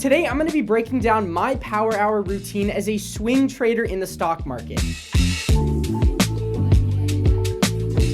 Today, I'm going to be breaking down my power hour routine as a swing trader in the stock market.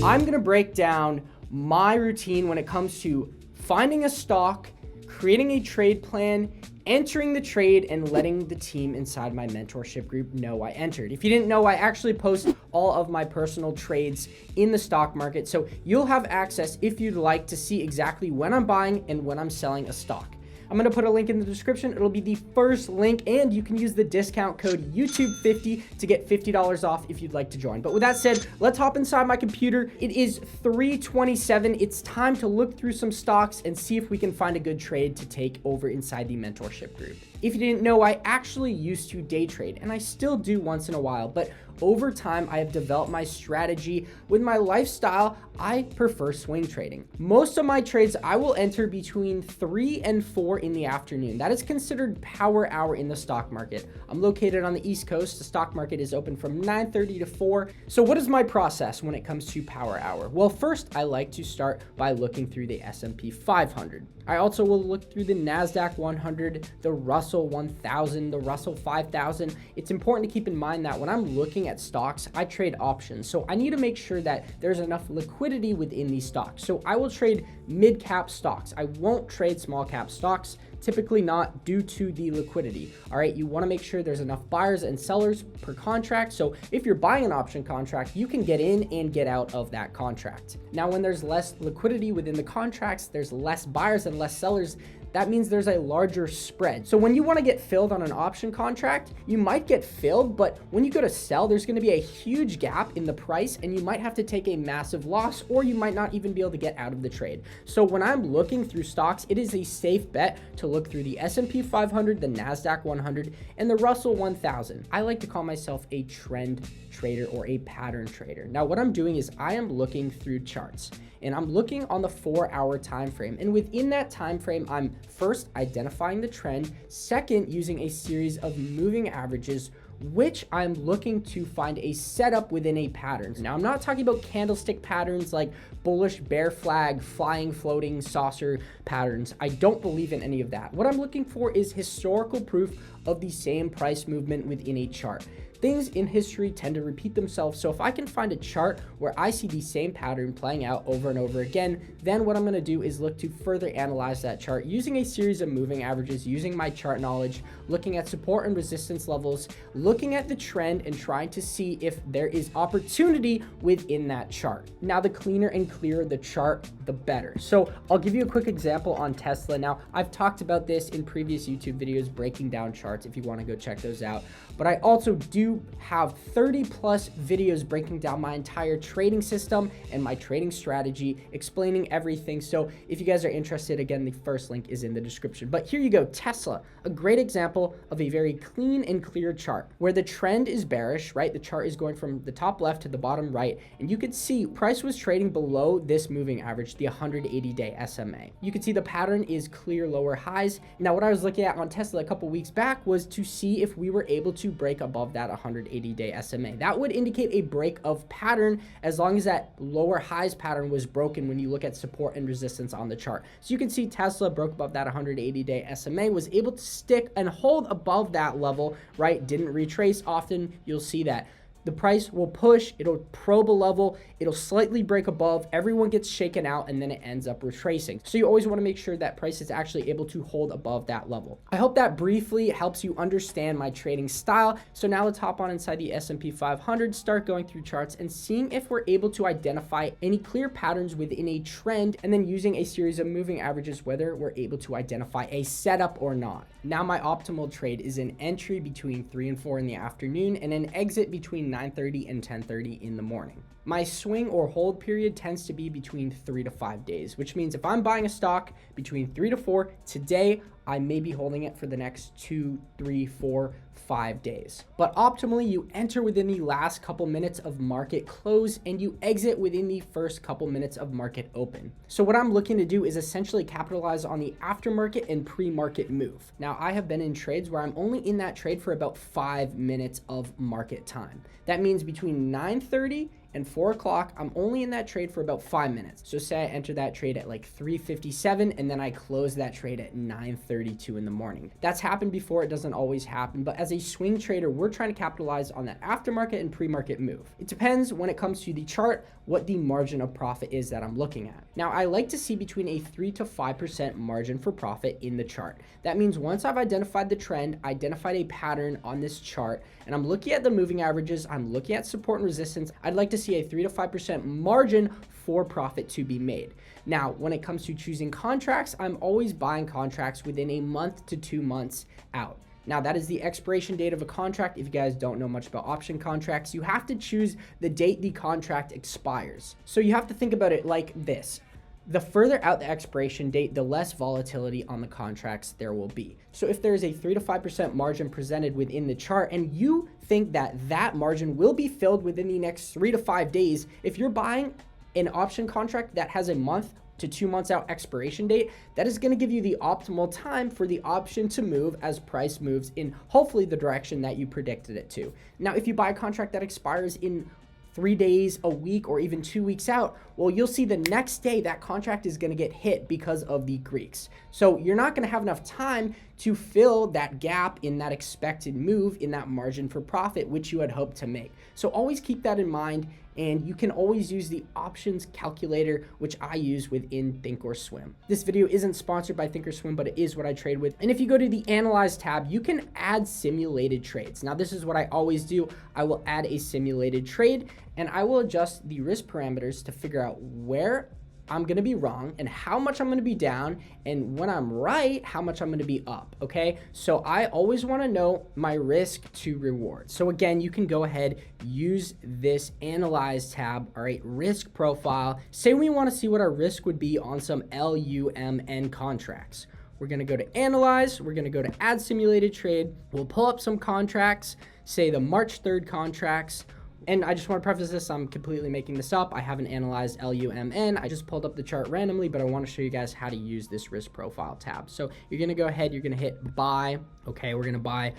I'm going to break down my routine when it comes to finding a stock, creating a trade plan, entering the trade, and letting the team inside my mentorship group know I entered. If you didn't know, I actually post all of my personal trades in the stock market, so you'll have access if you'd like to see exactly when I'm buying and when I'm selling a stock. I'm going to put a link in the description. It'll be the first link, and you can use the discount code YouTube50 to get $50 off if you'd like to join. But with that said, let's hop inside my computer. It is 3:27. It's time to look through some stocks and see if we can find a good trade to take over inside the mentorship group. If you didn't know, I actually used to day trade, and I still do once in a while, but over time, I have developed my strategy. With my lifestyle, I prefer swing trading. Most of my trades, I will enter between 3 and 4 in the afternoon. That is considered power hour in the stock market. I'm located on the East Coast. The stock market is open from 9:30 to 4. So what is my process when it comes to power hour? Well, first, I like to start by looking through the S&P 500. I also will look through the NASDAQ 100, the Russell 1000, the Russell 5000. It's important to keep in mind that when I'm looking at stocks, I trade options. So I need to make sure that there's enough liquidity within these stocks. So I will trade mid-cap stocks. I won't trade small-cap stocks, typically not due to the liquidity. All right, you want to make sure there's enough buyers and sellers per contract. So if you're buying an option contract, you can get in and get out of that contract. Now, when there's less liquidity within the contracts, there's less buyers and less sellers. That means there's a larger spread. So when you want to get filled on an option contract, you might get filled, but when you go to sell, there's going to be a huge gap in the price, and you might have to take a massive loss, or you might not even be able to get out of the trade. So when I'm looking through stocks, it is a safe bet to look through the S&P 500, the NASDAQ 100, and the Russell 1000. I like to call myself a trend trader or a pattern trader. Now, what I'm doing is I am looking through charts, and I'm looking on the 4-hour time frame. And within that time frame, I'm first identifying the trend, second using a series of moving averages, which I'm looking to find a setup within a pattern. Now, I'm not talking about candlestick patterns like bullish bear flag, flying, floating, saucer patterns. I don't believe in any of that. What I'm looking for is historical proof of the same price movement within a chart. Things in history tend to repeat themselves, so if I can find a chart where I see the same pattern playing out over and over again, then what I'm going to do is look to further analyze that chart using a series of moving averages, using my chart knowledge, looking at support and resistance levels, looking at the trend, and trying to see if there is opportunity within that chart. Now, the cleaner and clearer the chart, the better. So I'll give you a quick example on Tesla. Now, I've talked about this in previous YouTube videos, breaking down charts if you want to go check those out. But I also do have 30 plus videos breaking down my entire trading system and my trading strategy, explaining everything. So if you guys are interested, again, the first link is in the description. But here you go, Tesla, a great example of a very clean and clear chart where the trend is bearish, right? The chart is going from the top left to the bottom right. And you could see price was trading below this moving average, the 180-day SMA. You can see the pattern is clear lower highs. Now, what I was looking at on Tesla a couple weeks back was to see if we were able to break above that 180-day SMA. That would indicate a break of pattern as long as that lower highs pattern was broken when you look at support and resistance on the chart. So you can see Tesla broke above that 180-day SMA, was able to stick and hold above that level, right? Didn't retrace often. You'll see that. The price will push, it'll probe a level, it'll slightly break above, everyone gets shaken out, and then it ends up retracing. So you always want to make sure that price is actually able to hold above that level. I hope that briefly helps you understand my trading style. So now let's hop on inside the S&P 500, start going through charts and seeing if we're able to identify any clear patterns within a trend, and then using a series of moving averages, whether we're able to identify a setup or not. Now, my optimal trade is an entry between 3 and 4 in the afternoon and an exit between 9:30 and 10:30 in the morning. My swing or hold period tends to be between 3 to 5 days, which means if I'm buying a stock between 3 to 4, today I may be holding it for the next 2, 3, 4, 5 days. But optimally, you enter within the last couple minutes of market close and you exit within the first couple minutes of market open. So what I'm looking to do is essentially capitalize on the aftermarket and pre-market move. Now, I have been in trades where I'm only in that trade for about 5 minutes of market time. That means between 9:30 and 4 o'clock, I'm only in that trade for about 5 minutes. So say I enter that trade at like 3:57 and then I close that trade at 9:32 in the morning. That's happened before. It doesn't always happen, but as a swing trader, we're trying to capitalize on that aftermarket and pre-market move. It depends when it comes to the chart what the margin of profit is that I'm looking at. Now, I like to see between a 3 to 5% margin for profit in the chart. That means once I've identified the trend, identified a pattern on this chart, and I'm looking at the moving averages, I'm looking at support and resistance, I'd like to see a 3 to 5% margin for profit to be made. Now, when it comes to choosing contracts, I'm always buying contracts within a month to 2 months out. Now, that is the expiration date of a contract. If you guys don't know much about option contracts, you have to choose the date the contract expires. So you have to think about it like this. The further out the expiration date, the less volatility on the contracts there will be. So if there's a 3 to 5% margin presented within the chart and you think that that margin will be filled within the next 3 to 5 days, if you're buying an option contract that has a month to 2 months out expiration date, that is going to give you the optimal time for the option to move as price moves in hopefully the direction that you predicted it to. Now, if you buy a contract that expires in 3 days, a week, or even 2 weeks out, well, you'll see the next day that contract is going to get hit because of the Greeks. So you're not going to have enough time to fill that gap in that expected move in that margin for profit, which you had hoped to make. So always keep that in mind. And you can always use the options calculator, which I use within Thinkorswim. This video isn't sponsored by Thinkorswim, but it is what I trade with. And if you go to the Analyze tab, you can add simulated trades. Now, this is what I always do. I will add a simulated trade, and I will adjust the risk parameters to figure out where I'm going to be wrong and how much I'm going to be down, and when I'm right, how much I'm going to be up. Okay. So I always want to know my risk to reward. So again, you can go ahead, use this Analyze tab. All right. Risk profile. Say we want to see what our risk would be on some LUMN contracts. We're going to go to Analyze. We're going to go to Add Simulated Trade. We'll pull up some contracts, say the March 3rd contracts. And I just want to preface this, I'm completely making this up. I haven't analyzed LUMN. I just pulled up the chart randomly, but I want to show you guys how to use this risk profile tab. So you're going to go ahead, you're going to hit buy. Okay, we're going to buy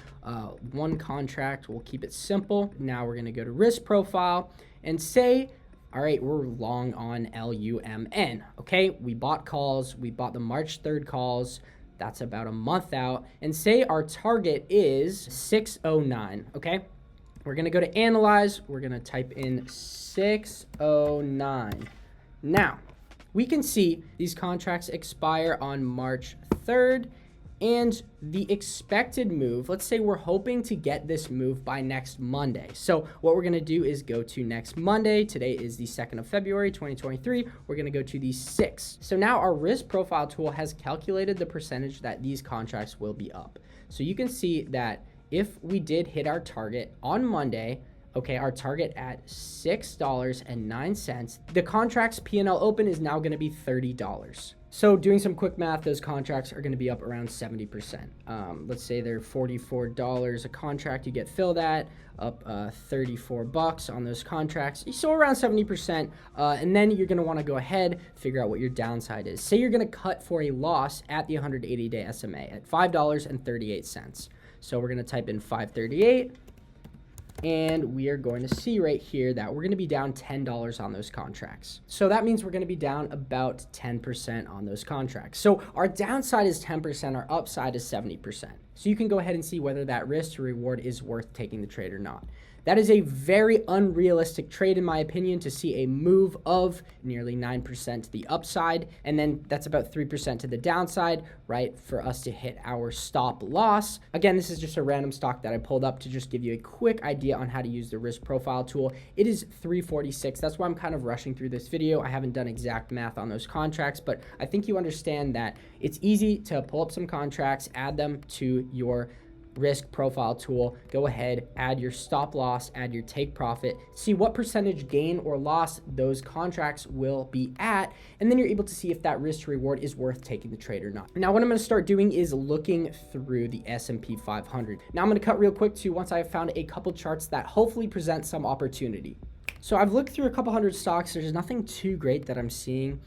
one contract. We'll keep it simple. Now we're going to go to risk profile and say, all right, we're long on LUMN. Okay, we bought calls. We bought the March 3rd calls. That's about a month out. And say our target is 609. Okay. We're going to go to Analyze. We're going to type in 609. Now, we can see these contracts expire on March 3rd, and the expected move, let's say we're hoping to get this move by next Monday. So what we're going to do is go to next Monday. Today is the 2nd of February, 2023. We're going to go to the 6th. So now our risk profile tool has calculated the percentage that these contracts will be up. So you can see that if we did hit our target on Monday, okay, our target at $6.09, the contract's P&L open is now going to be $30. So doing some quick math, those contracts are going to be up around 70%. Let's say they're $44 a contract you get filled at, up $34 on those contracts. So around 70%. And then you're going to want to go ahead, figure out what your downside is. Say you're going to cut for a loss at the 180-day SMA at $5.38. So we're going to type in 538, and we are going to see right here that we're going to be down $10 on those contracts. So that means we're going to be down about 10% on those contracts. So our downside is 10%, our upside is 70%. So you can go ahead and see whether that risk to reward is worth taking the trade or not. That is a very unrealistic trade, in my opinion, to see a move of nearly 9% to the upside. And then that's about 3% to the downside, right, for us to hit our stop loss. Again, this is just a random stock that I pulled up to just give you a quick idea on how to use the risk profile tool. It is 346. That's why I'm kind of rushing through this video. I haven't done exact math on those contracts, but I think you understand that it's easy to pull up some contracts, add them to your risk profile tool, go ahead, add your stop loss, add your take profit, see what percentage gain or loss those contracts will be at, and then you're able to see if that risk to reward is worth taking the trade or not. Now, what I'm going to start doing is looking through the S&P 500. Now, I'm going to cut real quick to once I've found a couple charts that hopefully present some opportunity. So I've looked through a couple hundred stocks. There's nothing too great that I'm seeing.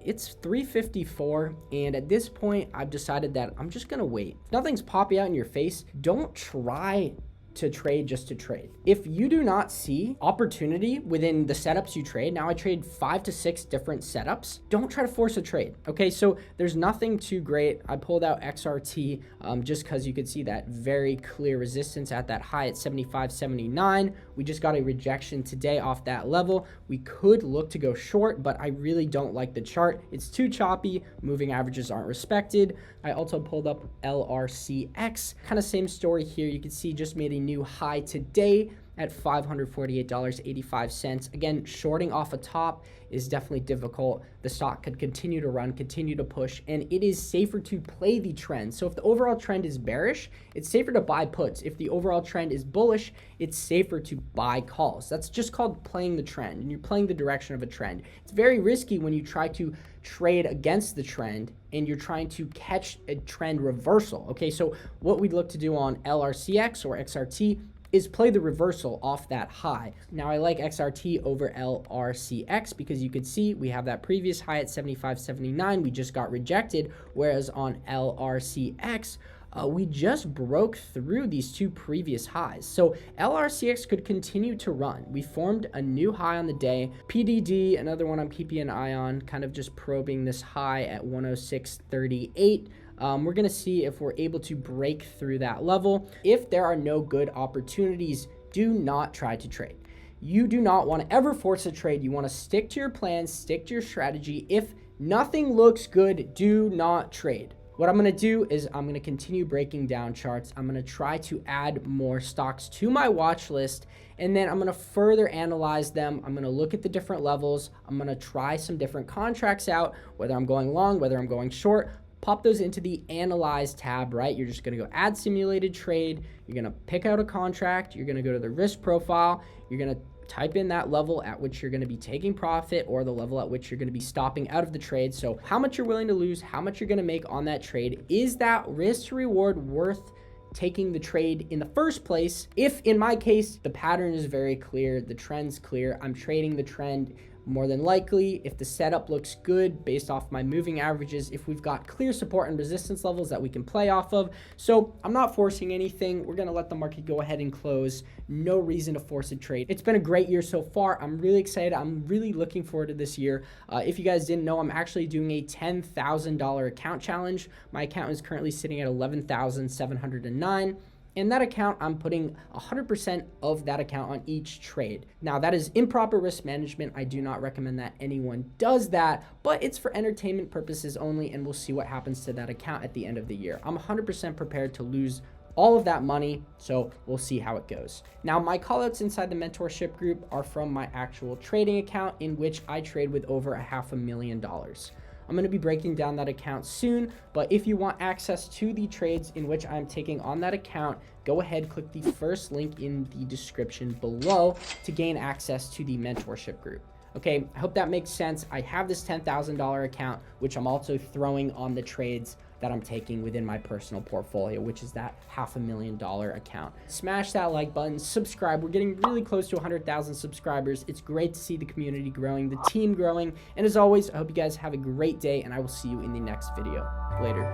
It's 354, and at this point, I've decided that I'm just gonna wait. If nothing's popping out in your face, don't try to trade just to trade. If you do not see opportunity within the setups you trade, now I trade 5 to 6 different setups, don't try to force a trade. Okay, so there's nothing too great. I pulled out XRT just because you could see that very clear resistance at that high at 75.79. We just got a rejection today off that level. We could look to go short, but I really don't like the chart. It's too choppy. Moving averages aren't respected. I also pulled up LRCX. Kind of same story here. You can see just made a new high today at $548.85. Again, shorting off a top is definitely difficult. The stock could continue to run, continue to push, and it is safer to play the trend. So if the overall trend is bearish, it's safer to buy puts. If the overall trend is bullish, it's safer to buy calls. That's just called playing the trend, and you're playing the direction of a trend. It's very risky when you try to trade against the trend and you're trying to catch a trend reversal. Okay, so what we'd look to do on LRCX or XRT is play the reversal off that high. Now I like XRT over LRCX because you could see we have that previous high at 75.79. We just got rejected, whereas on LRCX, we just broke through these two previous highs. So LRCX could continue to run. We formed a new high on the day. PDD, another one I'm keeping an eye on, kind of just probing this high at 106.38. We're going to see if we're able to break through that level. If there are no good opportunities, do not try to trade. You do not want to ever force a trade. You want to stick to your plan, stick to your strategy. If nothing looks good, do not trade. What I'm going to do is I'm going to continue breaking down charts. I'm going to try to add more stocks to my watch list, and then I'm going to further analyze them. I'm going to look at the different levels. I'm going to try some different contracts out, whether I'm going long, whether I'm going short. Pop those into the Analyze tab, right? You're just going to go Add Simulated Trade. You're going to pick out a contract. You're going to go to the risk profile. You're going to type in that level at which you're going to be taking profit or the level at which you're going to be stopping out of the trade. So how much you're willing to lose, how much you're going to make on that trade. Is that risk to reward worth taking the trade in the first place? If in my case, the pattern is very clear, the trend's clear, I'm trading the trend. More than likely, if the setup looks good based off my moving averages, if we've got clear support and resistance levels that we can play off of. So I'm not forcing anything. We're going to let the market go ahead and close. No reason to force a trade. It's been a great year so far. I'm really excited. I'm really looking forward to this year. If you guys didn't know, I'm actually doing a $10,000 account challenge. My account is currently sitting at $11,709. In that account, I'm putting 100% of that account on each trade. Now, that is improper risk management. I do not recommend that anyone does that, but it's for entertainment purposes only, and we'll see what happens to that account at the end of the year. I'm 100% prepared to lose all of that money, so we'll see how it goes. Now, my callouts inside the mentorship group are from my actual trading account, in which I trade with over $500,000. I'm going to be breaking down that account soon, but if you want access to the trades in which I'm taking on that account, go ahead, click the first link in the description below to gain access to the mentorship group. Okay, I hope that makes sense. I have this $10,000 account, which I'm also throwing on the trades that I'm taking within my personal portfolio, which is that $500,000 account. Smash that like button, subscribe. We're getting really close to 100,000 subscribers. It's great to see the community growing, the team growing. And as always, I hope you guys have a great day, and I will see you in the next video. Later.